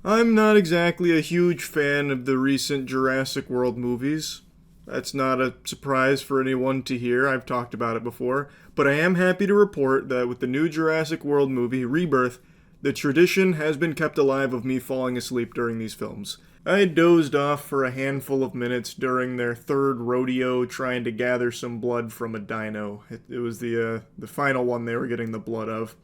I'm not exactly a huge fan of the recent Jurassic World movies. That's not a surprise for anyone to hear. I've talked about it before. But I am happy to report that with the new Jurassic World movie, Rebirth, the tradition has been kept alive of me falling asleep during these films. I dozed off for a handful of minutes during their third rodeo trying to gather some blood from a dino. It was the final one they were getting the blood of.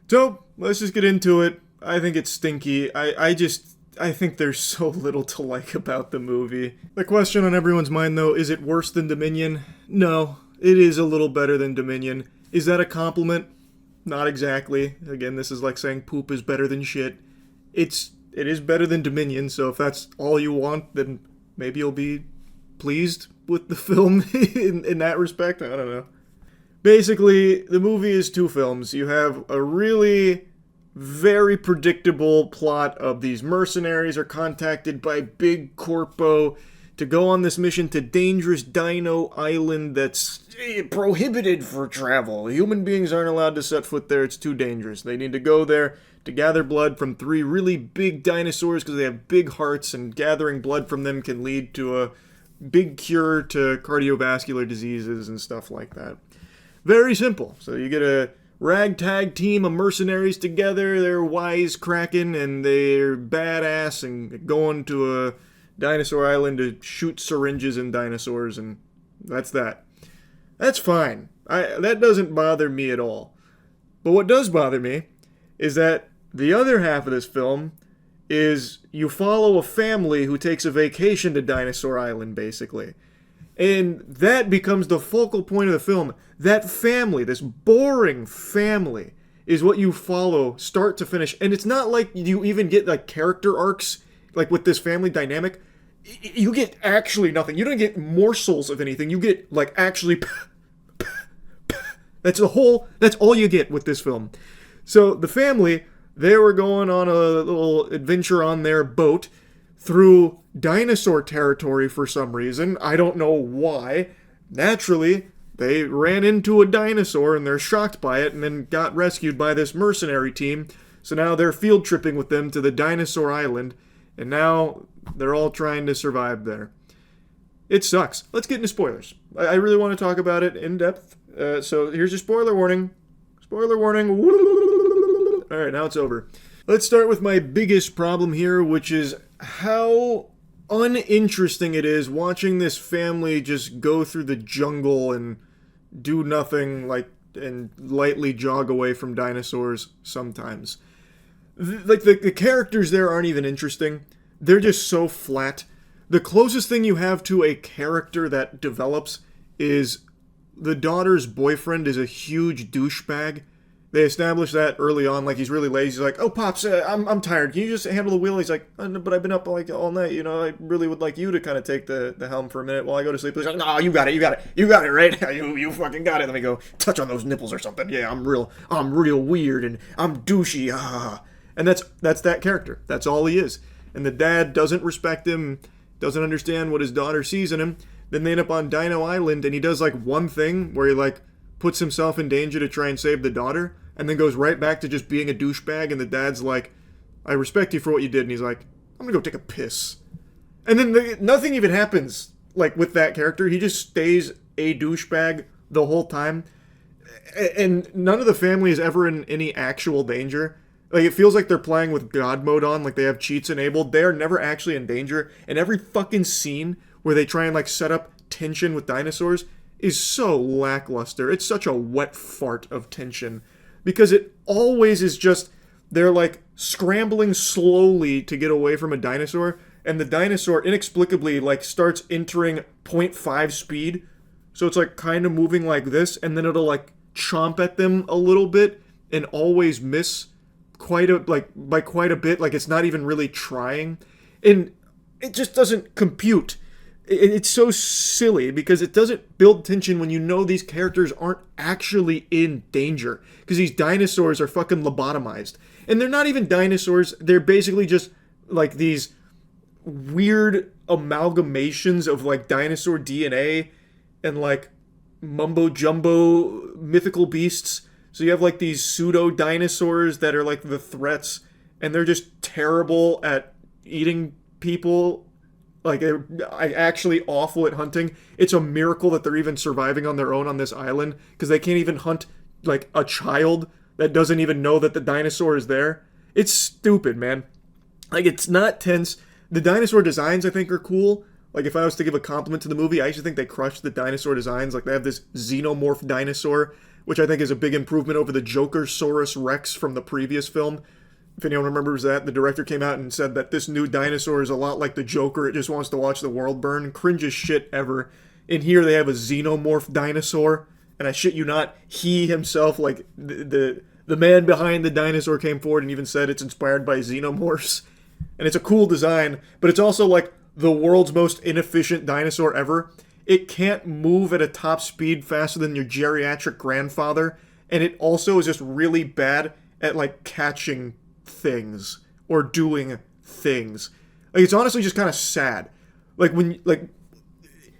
So, let's just get into it. I think it's stinky. I think there's so little to like about the movie. The question on everyone's mind, though, is it worse than Dominion? No, it is a little better than Dominion. Is that a compliment? Not exactly. Again, this is like saying poop is better than shit. It is better than Dominion, so if that's all you want, then maybe you'll be pleased with the film in that respect. I don't know. Basically, the movie is two films. You have a really very predictable plot of these mercenaries are contacted by Big Corpo to go on this mission to dangerous Dino Island that's prohibited for travel. Human beings aren't allowed to set foot there. It's too dangerous. They need to go there to gather blood from three really big dinosaurs because they have big hearts, and gathering blood from them can lead to a big cure to cardiovascular diseases and stuff like that. Very simple. So you get a ragtag team of mercenaries together. They're wisecracking and they're badass and going to a dinosaur island to shoot syringes in dinosaurs, and that's that. That's fine. That doesn't bother me at all. But what does bother me is that the other half of this film is you follow a family who takes a vacation to Dinosaur Island, basically. And that becomes the focal point of the film. That family, this boring family, is what you follow start to finish. And it's not like you even get like character arcs, like with this family dynamic. You get actually nothing. You don't get morsels of anything. You get like actually that's all you get with this film. So the family, they were going on a little adventure on their boat through dinosaur territory for some reason. I don't know why. Naturally, they ran into a dinosaur and they're shocked by it and then got rescued by this mercenary team. So now they're field tripping with them to the dinosaur island, and now they're all trying to survive there. It sucks. Let's get into spoilers. I really want to talk about it in depth. So here's your spoiler warning. Spoiler warning. Alright, now it's over. Let's start with my biggest problem here, which is how uninteresting it is watching this family just go through the jungle and do nothing, like, and lightly jog away from dinosaurs sometimes. The characters there aren't even interesting. They're just so flat. The closest thing you have to a character that develops is the daughter's boyfriend is a huge douchebag. They established that early on, like he's really lazy. He's like, "Oh, Pops, I'm tired. Can you just handle the wheel?" He's like, "No, but I've been up like all night. You know, I really would like you to kind of take the helm for a minute while I go to sleep." He's like, "No, you got it, right? You fucking got it. Let me go touch on those nipples or something. Yeah, I'm real weird and I'm douchey." Ah. And that's that character. That's all he is. And the dad doesn't respect him, doesn't understand what his daughter sees in him. Then they end up on Dino Island, and he does like one thing where he like puts himself in danger to try and save the daughter, and then goes right back to just being a douchebag. And the dad's like, "I respect you for what you did," and he's like, "I'm gonna go take a piss." And then nothing even happens like with that character. He just stays a douchebag the whole time, and none of the family is ever in any actual danger. Like, it feels like they're playing with God mode on, like they have cheats enabled. They are never actually in danger. And every fucking scene where they try and, like, set up tension with dinosaurs is so lackluster. It's such a wet fart of tension. Because it always is just, they're, like, scrambling slowly to get away from a dinosaur. And the dinosaur inexplicably, like, starts entering 0.5 speed. So it's, like, kind of moving like this. And then it'll, like, chomp at them a little bit and always miss by quite a bit. Like, it's not even really trying, and it just doesn't compute. It's so silly because it doesn't build tension when you know these characters aren't actually in danger, because these dinosaurs are fucking lobotomized, and they're not even dinosaurs. They're basically just like these weird amalgamations of like dinosaur DNA and like mumbo jumbo mythical beasts. So you have like these pseudo dinosaurs that are like the threats, and they're just terrible at eating people. Like, they're actually awful at hunting. It's a miracle that they're even surviving on their own on this island, because they can't even hunt, like, a child that doesn't even know that the dinosaur is there. It's stupid, man. Like, it's not tense. The dinosaur designs, I think, are cool. Like, if I was to give a compliment to the movie, I actually think they crushed the dinosaur designs. Like, they have this Xenomorph Dinosaur, which I think is a big improvement over the Jokersaurus Rex from the previous film. If anyone remembers that, the director came out and said that this new dinosaur is a lot like the Joker. It just wants to watch the world burn. Cringeest shit ever. In here, they have a Xenomorph Dinosaur, and I shit you not, he himself, like, the man behind the dinosaur came forward and even said it's inspired by xenomorphs. And it's a cool design, but it's also, like, the world's most inefficient dinosaur ever. It can't move at a top speed faster than your geriatric grandfather, and it also is just really bad at, like, catching things or doing things. Like, it's honestly just kind of sad. Like,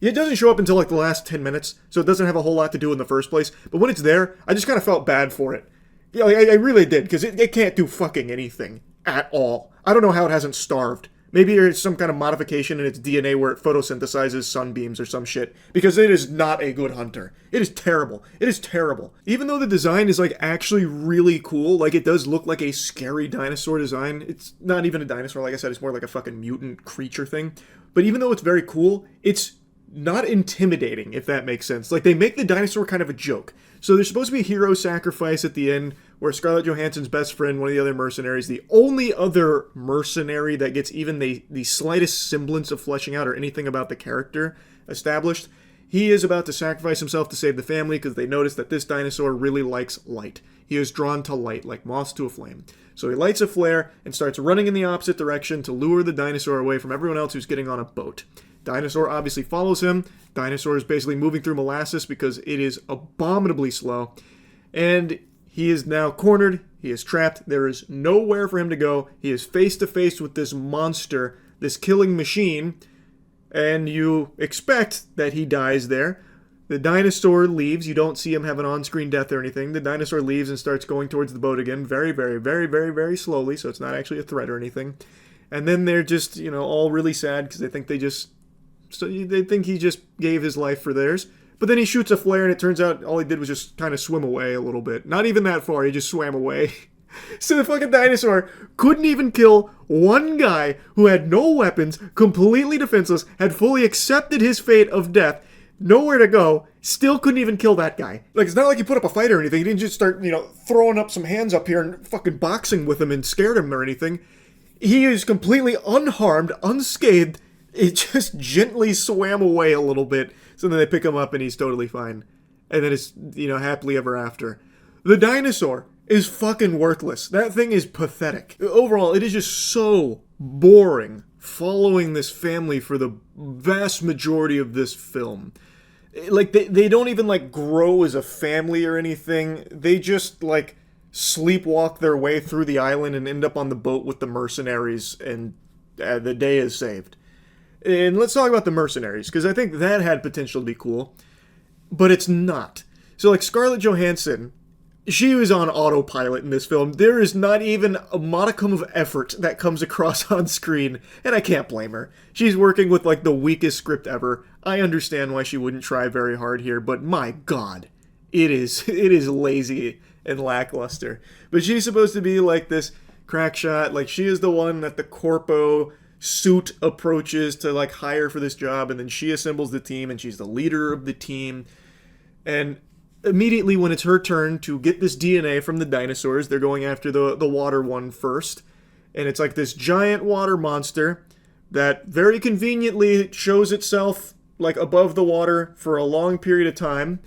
it doesn't show up until, like, the last 10 minutes, so it doesn't have a whole lot to do in the first place. But when it's there, I just kind of felt bad for it. Yeah, I really did, because it can't do fucking anything at all. I don't know how it hasn't starved. Maybe there's some kind of modification in its DNA where it photosynthesizes sunbeams or some shit. Because it is not a good hunter. It is terrible. It is terrible. Even though the design is, like, actually really cool, like, it does look like a scary dinosaur design. It's not even a dinosaur, like I said, it's more like a fucking mutant creature thing. But even though it's very cool, it's not intimidating, if that makes sense. Like, they make the dinosaur kind of a joke. So there's supposed to be a hero sacrifice at the end, where Scarlett Johansson's best friend, one of the other mercenaries, the only other mercenary that gets even the slightest semblance of fleshing out or anything about the character established, he is about to sacrifice himself to save the family because they notice that this dinosaur really likes light. He is drawn to light, like moths to a flame. So he lights a flare and starts running in the opposite direction to lure the dinosaur away from everyone else who's getting on a boat. Dinosaur obviously follows him. Dinosaur is basically moving through molasses because it is abominably slow. And he is now cornered. He is trapped. There is nowhere for him to go. He is face to face with this monster, this killing machine. And you expect that he dies there. The dinosaur leaves. You don't see him have an on-screen death or anything. The dinosaur leaves and starts going towards the boat again. Very, very, very, very, very slowly. So it's not actually a threat or anything. And then they're just, all really sad because they think they think he just gave his life for theirs. But then he shoots a flare, and it turns out all he did was just kind of swim away a little bit. Not even that far, he just swam away. So the fucking dinosaur couldn't even kill one guy who had no weapons, completely defenseless, had fully accepted his fate of death, nowhere to go, still couldn't even kill that guy. Like, it's not like he put up a fight or anything. He didn't just start, throwing up some hands up here and fucking boxing with him and scared him or anything. He is completely unharmed, unscathed. It just gently swam away a little bit. So then they pick him up and he's totally fine. And then it's, happily ever after. The dinosaur is fucking worthless. That thing is pathetic. Overall, it is just so boring following this family for the vast majority of this film. Like, they don't even, like, grow as a family or anything. They just, like, sleepwalk their way through the island and end up on the boat with the mercenaries, and the day is saved. And let's talk about the mercenaries, because I think that had potential to be cool, but it's not. So, like, Scarlett Johansson, she was on autopilot in this film. There is not even a modicum of effort that comes across on screen, and I can't blame her. She's working with, like, the weakest script ever. I understand why she wouldn't try very hard here, but my god, it is lazy and lackluster. But she's supposed to be, like, this crack shot. Like, she is the one that the corpo suit approaches to, like, hire for this job, and then she assembles the team, and she's the leader of the team. And immediately when it's her turn to get this DNA from the dinosaurs, they're going after the water one first. And it's like this giant water monster that very conveniently shows itself, like, above the water for a long period of time.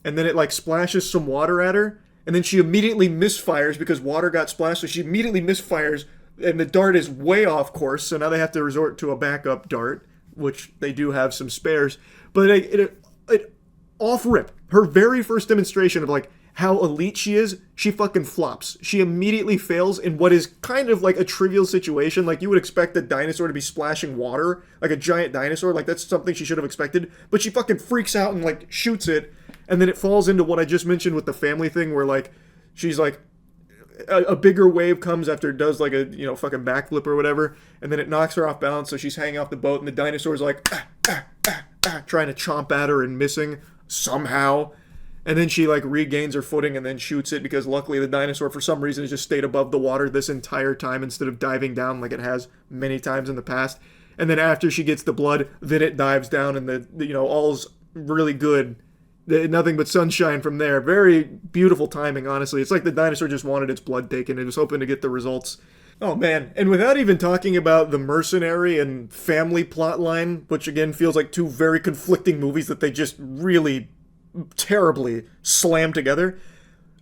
And then it, like, splashes some water at her. And then she immediately misfires because water got splashed. So she immediately misfires, and the dart is way off course. So now they have to resort to a backup dart, which they do have some spares. But it off rip, her very first demonstration of, like, how elite she is, she fucking flops. She immediately fails in what is kind of like a trivial situation. Like, you would expect a dinosaur to be splashing water, like a giant dinosaur. Like, that's something she should have expected. But she fucking freaks out and, like, shoots it. And then it falls into what I just mentioned with the family thing where, like, she's, like, a bigger wave comes after it does like a, fucking backflip or whatever, and then it knocks her off balance, so she's hanging off the boat, and the dinosaur's like, trying to chomp at her and missing somehow. And then she like regains her footing and then shoots it, because luckily the dinosaur for some reason has just stayed above the water this entire time instead of diving down like it has many times in the past. And then after she gets the blood, then it dives down, and all's really good. Nothing but sunshine from there. Very beautiful timing, honestly. It's like the dinosaur just wanted its blood taken. It was hoping to get the results. Oh man, and without even talking about the mercenary and family plotline, which again feels like two very conflicting movies that they just really terribly slammed together.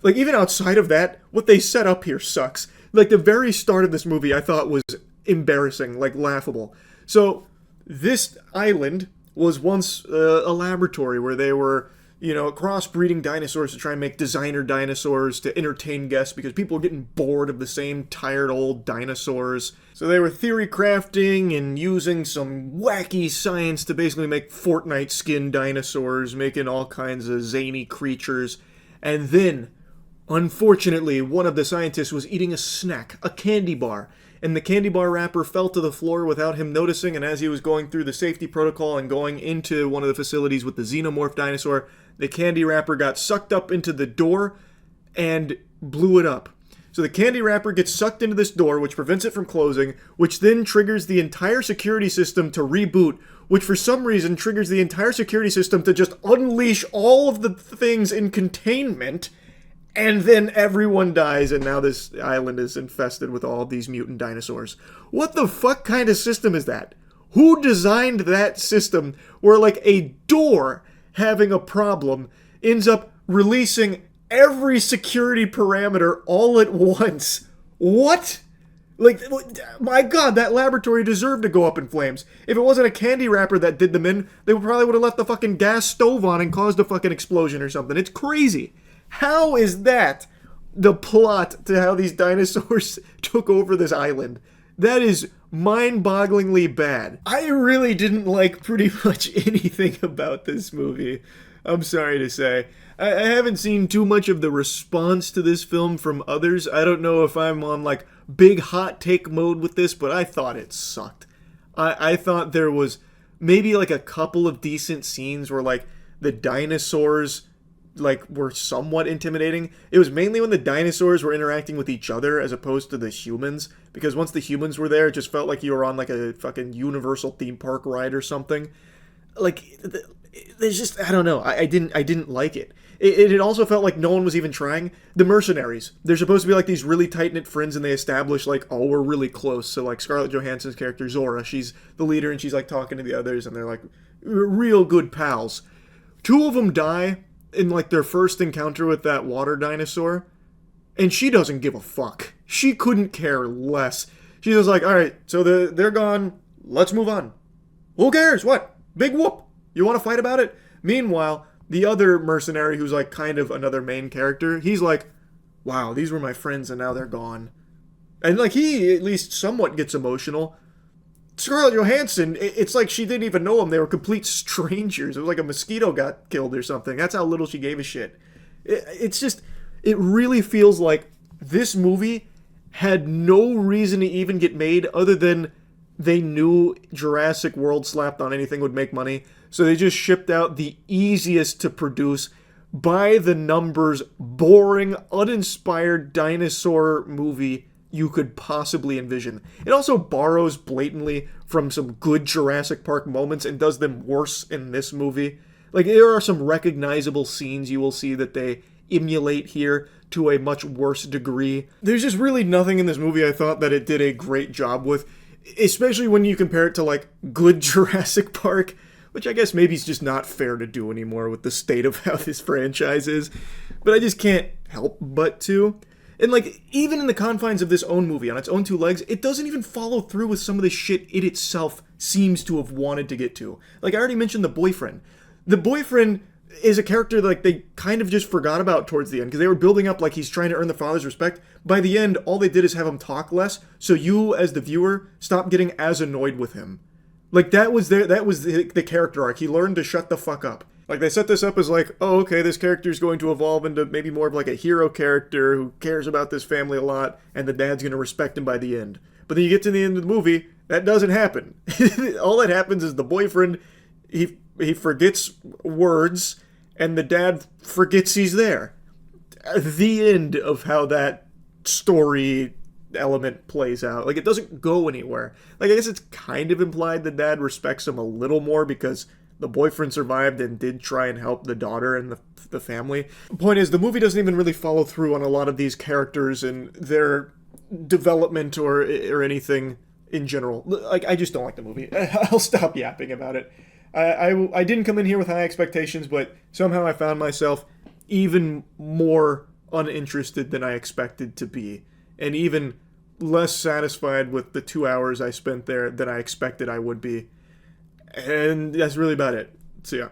Like, even outside of that, what they set up here sucks. Like, the very start of this movie I thought was embarrassing, like laughable. So, this island was once a laboratory where they were, crossbreeding dinosaurs to try and make designer dinosaurs to entertain guests, because people were getting bored of the same tired old dinosaurs. So they were theory crafting and using some wacky science to basically make Fortnite skin dinosaurs, making all kinds of zany creatures. And then, unfortunately, one of the scientists was eating a snack, a candy bar, and the candy bar wrapper fell to the floor without him noticing, and as he was going through the safety protocol and going into one of the facilities with the Xenomorph Dinosaur, the candy wrapper got sucked up into the door and blew it up. So the candy wrapper gets sucked into this door, which prevents it from closing, which then triggers the entire security system to reboot, which for some reason triggers the entire security system to just unleash all of the things in containment, and then everyone dies, and now this island is infested with all of these mutant dinosaurs. What the fuck kind of system is that? Who designed that system where, like, a door having a problem ends up releasing every security parameter all at once? What? Like, my god, that laboratory deserved to go up in flames. If it wasn't a candy wrapper that did them in, they probably would have left the fucking gas stove on and caused a fucking explosion or something. It's crazy. How is that the plot to how these dinosaurs took over this island? That is mind-bogglingly bad. I really didn't like pretty much anything about this movie. I'm sorry to say. I haven't seen too much of the response to this film from others. I don't know if I'm on like big hot take mode with this, but I thought it sucked. I thought there was maybe like a couple of decent scenes where like the dinosaurs like were somewhat intimidating. It was mainly when the dinosaurs were interacting with each other as opposed to the humans, because once the humans were there, it just felt like you were on like a fucking Universal theme park ride or something. Like, there's just, I don't know, I didn't like it. It also felt like no one was even trying. The mercenaries, they're supposed to be like these really tight-knit friends, and they establish like, oh, we're really close. So like Scarlett Johansson's character Zora, she's the leader, and she's like talking to the others, and they're like real good pals. Two of them die in like their first encounter with that water dinosaur, and she doesn't give a fuck. She couldn't care less. She's just like, alright, so they're gone, let's move on. Who cares? What? Big whoop. You want to fight about it? Meanwhile, the other mercenary, who's like kind of another main character, he's like, wow, these were my friends and now they're gone. And like he at least somewhat gets emotional. Scarlett Johansson, it's like she didn't even know him. They were complete strangers. It was like a mosquito got killed or something. That's how little she gave a shit. It's just, it really feels like this movie had no reason to even get made other than they knew Jurassic World slapped on anything would make money. So they just shipped out the easiest to produce, by the numbers, boring, uninspired dinosaur movie you could possibly envision. It also borrows blatantly from some good Jurassic Park moments and does them worse in this movie. Like, there are some recognizable scenes you will see that they emulate here to a much worse degree. There's just really nothing in this movie I thought that it did a great job with, especially when you compare it to, like, good Jurassic Park, which I guess maybe is just not fair to do anymore with the state of how this franchise is. But I just can't help but to. And, like, even in the confines of this own movie, on its own two legs, it doesn't even follow through with some of the shit it itself seems to have wanted to get to. Like, I already mentioned the boyfriend. The boyfriend is a character that, like, they kind of just forgot about towards the end, because they were building up like he's trying to earn the father's respect. By the end, all they did is have him talk less, so you, as the viewer, stop getting as annoyed with him. Like, that was the character arc. He learned to shut the fuck up. Like, they set this up as like, oh, okay, this character is going to evolve into maybe more of like a hero character who cares about this family a lot, and the dad's going to respect him by the end. But then you get to the end of the movie, that doesn't happen. All that happens is the boyfriend, he forgets words, and the dad forgets he's there. The end of how that story element plays out. Like, it doesn't go anywhere. Like, I guess it's kind of implied the dad respects him a little more because the boyfriend survived and did try and help the daughter and the family. The point is, the movie doesn't even really follow through on a lot of these characters and their development or anything in general. Like, I just don't like the movie. I'll stop yapping about it. I didn't come in here with high expectations, but somehow I found myself even more uninterested than I expected to be, and even less satisfied with the 2 hours I spent there than I expected I would be. And that's really about it. So yeah.